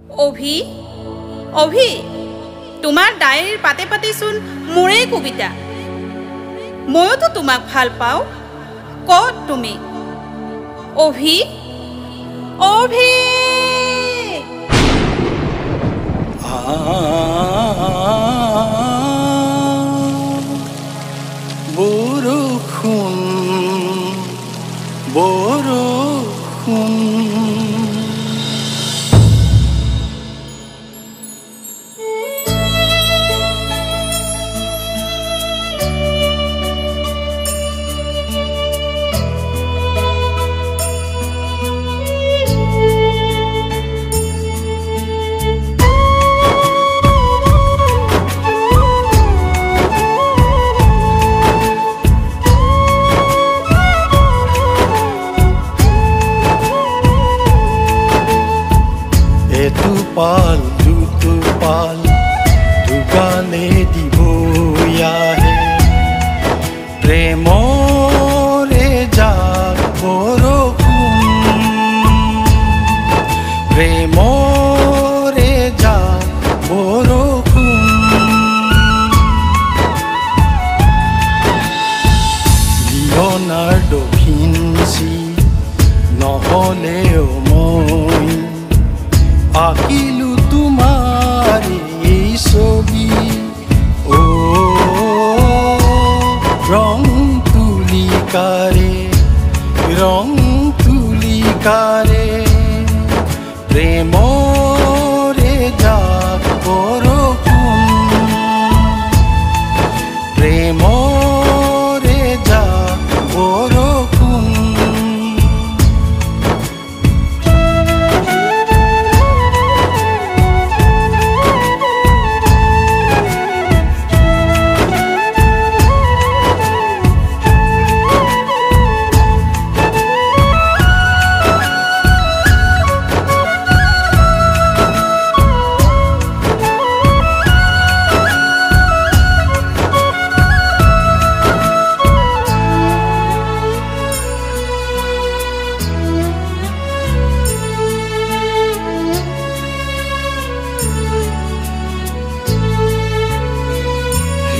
অভি অভি তোমাৰ ডায়েৰীৰ পাতে পাতেচোন মোৰেই কবিতা মইতো তোমাক ভাল পাওঁ ক'ত তুমি অভি অভি বৰষুণ পাল দুটো পাল দুগালে দিবয়াহে প্ৰেমৰে যাক বৰষুণ প্ৰেমৰে যাক বৰষুণ লিঅ'নাৰ্ডো ভিঞ্চি নহ'লেও মই আঁকিলো তোমাৰ এই ছবি ৰং তুলিকাৰে প্ৰেমৰে যাক বৰষুণ প্ৰেমৰে যাক বৰষুণ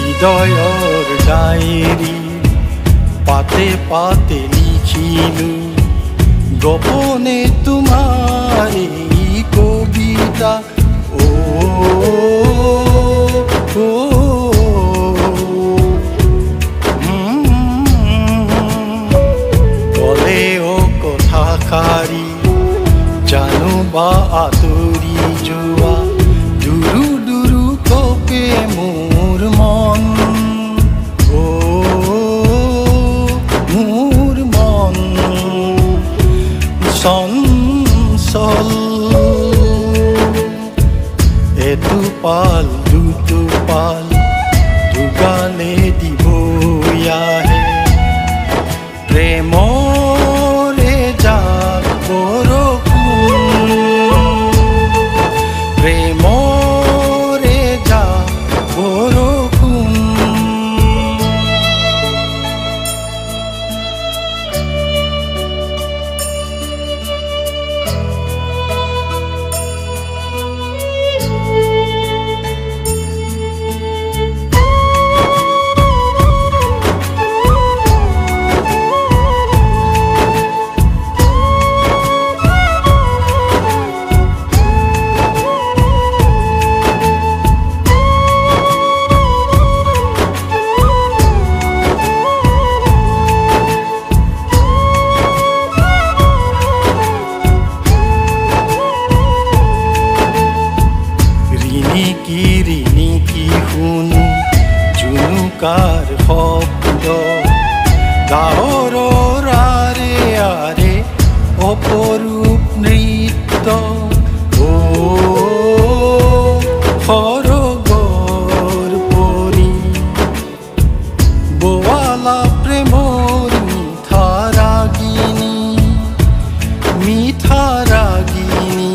হৃদয়ৰ ডায়েৰী পাতে পাতে লিখিলো গোপনে তোমাৰ এই কবিতা ক'লেও কথাষাৰি জানো বা আঁতৰি যোৱা দুৰু দুৰু কপে মোৰ মন মোৰ মন চঞ্চল এটোপাল দুটোপাল দুগালে দিবয়াহে প্ৰেমৰে যাক বৰষুণ প্ৰেমৰে যাক বৰষুণ ৰিণিকি শুনো জুনুকাৰ শব্দ গাঁৱৰ আৰে আৰে অপৰূপ নৃত্য সৰগৰ পৰি বোৱালা প্ৰেমৰ মিঠা ৰাগিনী